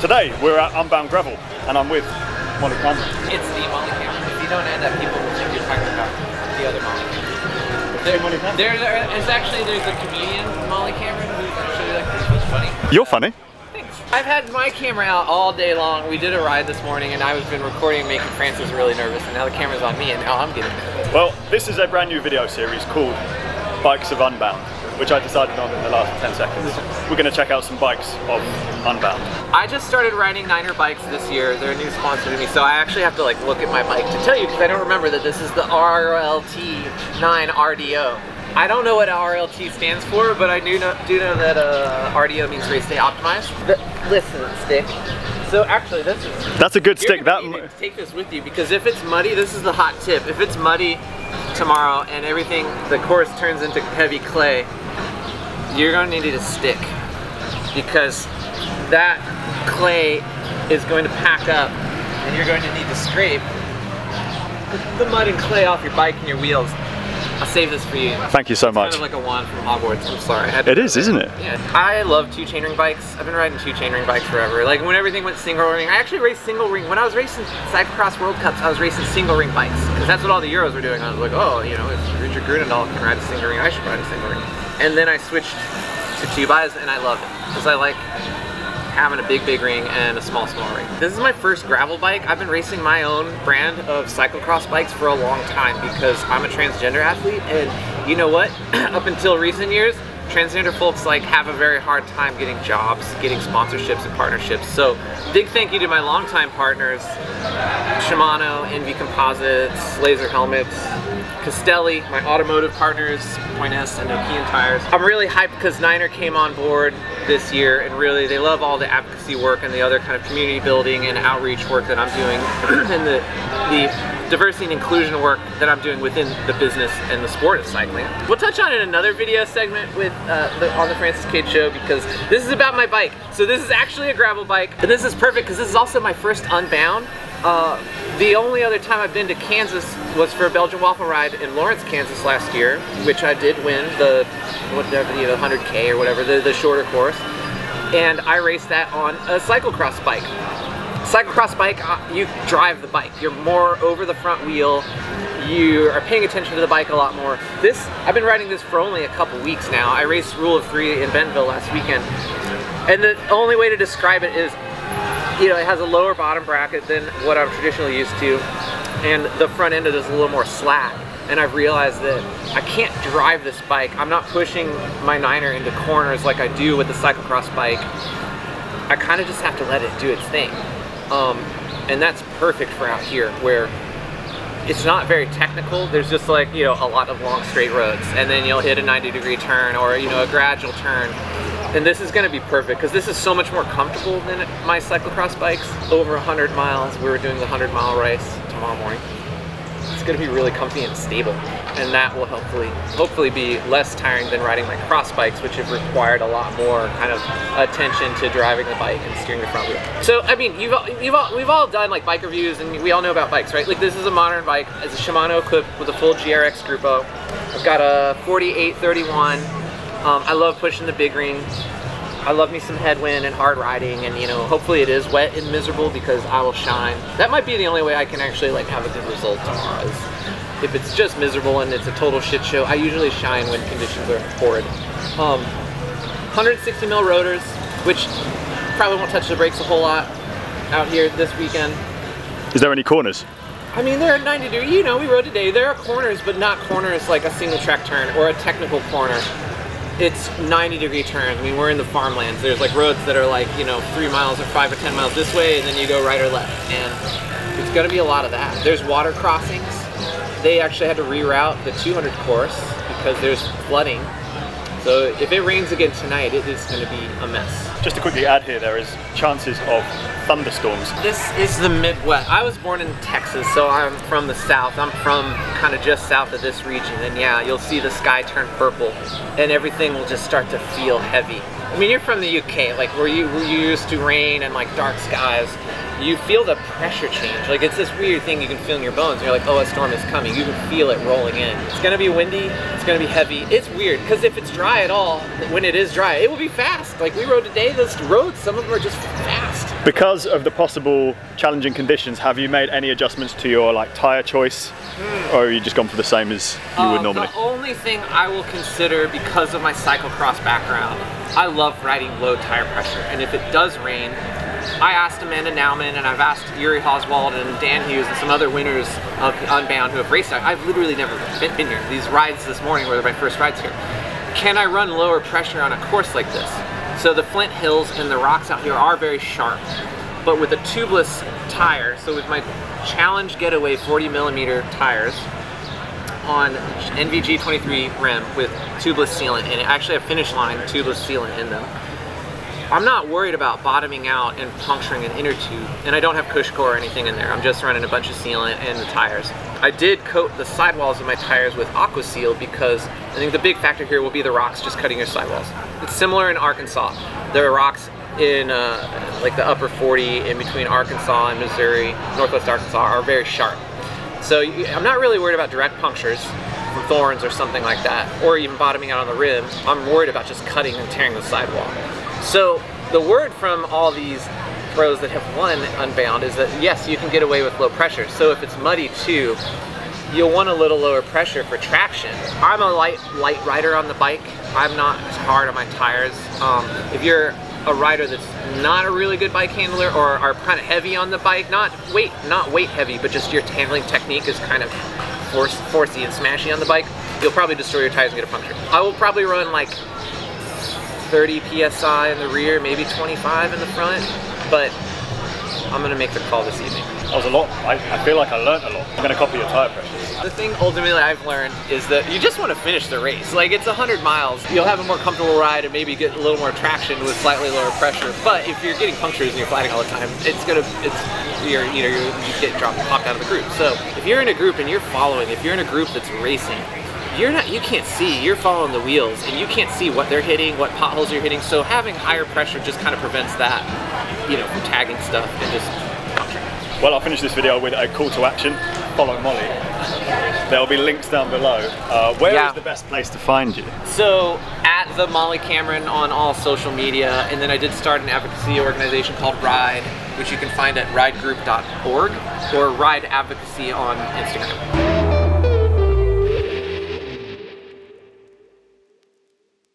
Today we're at Unbound Gravel and I'm with Molly Cameron. It's the Molly Cameron. If you don't end up, people will think you're talking about the other Molly Cameron. There's a comedian, Molly Cameron, who's actually like pretty funny. You're funny. Thanks. I've had my camera out all day long. We did a ride this morning and I've been recording and making Francis really nervous, and now the camera's on me and now I'm getting nervous. Well, this is a brand new video series called Bikes of Unbound, which I decided on in the last 10 seconds. We're going to check out some bikes of Unbound. I just started riding NINER bikes this year. They're a new sponsor to me, so I actually have to like look at my bike to tell you, because I don't remember that this is the RLT 9 RDO. I don't know what RLT stands for, but I do know that RDO means race day optimized. Listen, stick. So actually, that's a good stick. Take this with you, because if it's muddy, this is the hot tip. If it's muddy tomorrow and everything, the course turns into heavy clay, you're going to need a stick, because that clay is going to pack up and you're going to need to scrape the mud and clay off your bike and your wheels. I'll save this for you. Thank you so much. It's kind of like a wand from Hogwarts. I'm sorry. It is, isn't it? Yeah. I love two chainring bikes. I've been riding two chainring bikes forever. Like when everything went single ring, I actually raced single ring. When I was racing cyclocross World Cups, I was racing single ring bikes, because that's what all the Euros were doing. I was like, oh, you know, if Richard Grunendahl can ride a single ring, I should ride a single ring. And then I switched to 2x, and I love it, because I like having a big ring and a small ring. This is my first gravel bike. I've been racing my own brand of cyclocross bikes for a long time, because I'm a transgender athlete, and you know what? Up until recent years, transgender folks like have a very hard time getting jobs, getting sponsorships and partnerships. So big thank you to my longtime partners, Shimano, NV Composites, Laser Helmets, Castelli, my automotive partners, Point S and Hutchinson Tyres. I'm really hyped because NINER came on board this year, and really they love all the advocacy work and the other kind of community building and outreach work that I'm doing, and the diversity and inclusion work that I'm doing within the business and the sport of cycling. We'll touch on it in another video segment with on the Francis CADE show, because this is about my bike. So this is actually a gravel bike, and this is perfect because this is also my first Unbound. The only other time I've been to Kansas was for a Belgian waffle ride in Lawrence, Kansas last year, which I did win the 100K or whatever, the shorter course. And I raced that on a cyclocross bike. Cyclocross bike, you drive the bike. You're more over the front wheel. You are paying attention to the bike a lot more. I've been riding this for only a couple weeks now. I raced Rule of 3 in Bentonville last weekend. And the only way to describe it is, you know, it has a lower bottom bracket than what I'm traditionally used to, and the front end of it is a little more slack. And I've realized that I can't drive this bike. I'm not pushing my NINER into corners like I do with the cyclocross bike. I kind of just have to let it do its thing. And that's perfect for out here, where it's not very technical. There's just like, you know, a lot of long straight roads, and then you'll hit a 90-degree turn or, you know, a gradual turn. And this is going to be perfect, because this is so much more comfortable than my cyclocross bikes. Over 100 miles. We were doing the 100-mile race tomorrow morning. It's going to be really comfy and stable, and that will hopefully be less tiring than riding my cross bikes, which have required a lot more kind of attention to driving the bike and steering the front wheel. So I mean, we've all done like bike reviews, and we all know about bikes, right? Like this is a modern bike. It's a Shimano equipped with a full GRX Grupo. I've got a 4831. I love pushing the big ring. I love me some headwind and hard riding, and you know, hopefully it is wet and miserable, because I will shine. That might be the only way I can actually like have a good result tomorrow, is if it's just miserable and it's a total shit show. I usually shine when conditions are horrid. 160 mil rotors, which probably won't touch the brakes a whole lot out here this weekend. Is there any corners? I mean, there are 90 degrees, you know, we rode today. There are corners, but not corners like a single track turn or a technical corner. It's 90-degree turns. I mean, we're in the farmlands. There's like roads that are like, you know, 3 miles or 5 or 10 miles this way, and then you go right or left. And it's gonna be a lot of that. There's water crossings. They actually had to reroute the 200 course because there's flooding. So if it rains again tonight, it is gonna be a mess. Just to quickly add here, there is chances of thunderstorms. This is the Midwest. I was born in Texas, so I'm from the South. I'm from kind of just south of this region, and yeah, you'll see the sky turn purple, and everything will just start to feel heavy. I mean, you're from the UK, like where you used to rain and like dark skies. You feel the pressure change. Like it's this weird thing you can feel in your bones. You're like, oh, a storm is coming. You can feel it rolling in. It's gonna be windy. It's gonna be heavy. It's weird because if it's dry at all, when it is dry, it will be fast. Like we rode today, those roads, some of them are just fast. Because of the possible challenging conditions, have you made any adjustments to your like tyre choice, or have you just gone for the same as you would normally? The only thing I will consider, because of my cyclocross background, I love riding low tire pressure, and if it does rain, I asked Amanda Nauman and I've asked Yuri Oswald and Dan Hughes and some other winners of Unbound who have raced out. I've literally never been here. These rides this morning were my first rides here. Can I run lower pressure on a course like this? So the Flint Hills and the rocks out here are very sharp, but with a tubeless tire, so with my Challenge Getaway 40mm tires on NVG 23 rim with tubeless sealant, and actually have Finish Line tubeless sealant in them, I'm not worried about bottoming out and puncturing an inner tube, and I don't have Cush core or anything in there. I'm just running a bunch of sealant in the tires. I did coat the sidewalls of my tires with Aqua Seal because I think the big factor here will be the rocks just cutting your sidewalls. It's similar in Arkansas. There are rocks in like the upper 40 in between Arkansas and Missouri, northwest Arkansas, are very sharp. So I'm not really worried about direct punctures from thorns or something like that, or even bottoming out on the rim. I'm worried about just cutting and tearing the sidewall. So the word from all these pros that have won Unbound is that yes, you can get away with low pressure. So if it's muddy too, you'll want a little lower pressure for traction. I'm a light rider on the bike. I'm not as hard on my tires. If you're a rider that's not a really good bike handler or are kind of heavy on the bike, not weight heavy, but just your handling technique is kind of forcey and smashy on the bike, you'll probably destroy your tires and get a puncture. I will probably run like 30 PSI in the rear, maybe 25 in the front, but I'm gonna make the call this evening. That was a lot. I feel like I learned a lot. I'm gonna copy your tire pressures. The thing ultimately I've learned is that you just want to finish the race. Like, it's 100 miles. You'll have a more comfortable ride and maybe get a little more traction with slightly lower pressure. But if you're getting punctures and you're flatting all the time, you get popped out of the group. So if you're in a group and you're following, if you're in a group that's racing, you can't see, you're following the wheels and you can't see what they're hitting, what potholes you're hitting. So having higher pressure just kind of prevents that, from tagging stuff and just puncturing. Well, I'll finish this video with a call to action. Follow Molly. There'll be links down below. Where is the best place to find you? So at the Molly Cameron on all social media, and then I did start an advocacy organization called RIDE, which you can find at ridegroup.org or Ride Advocacy on Instagram.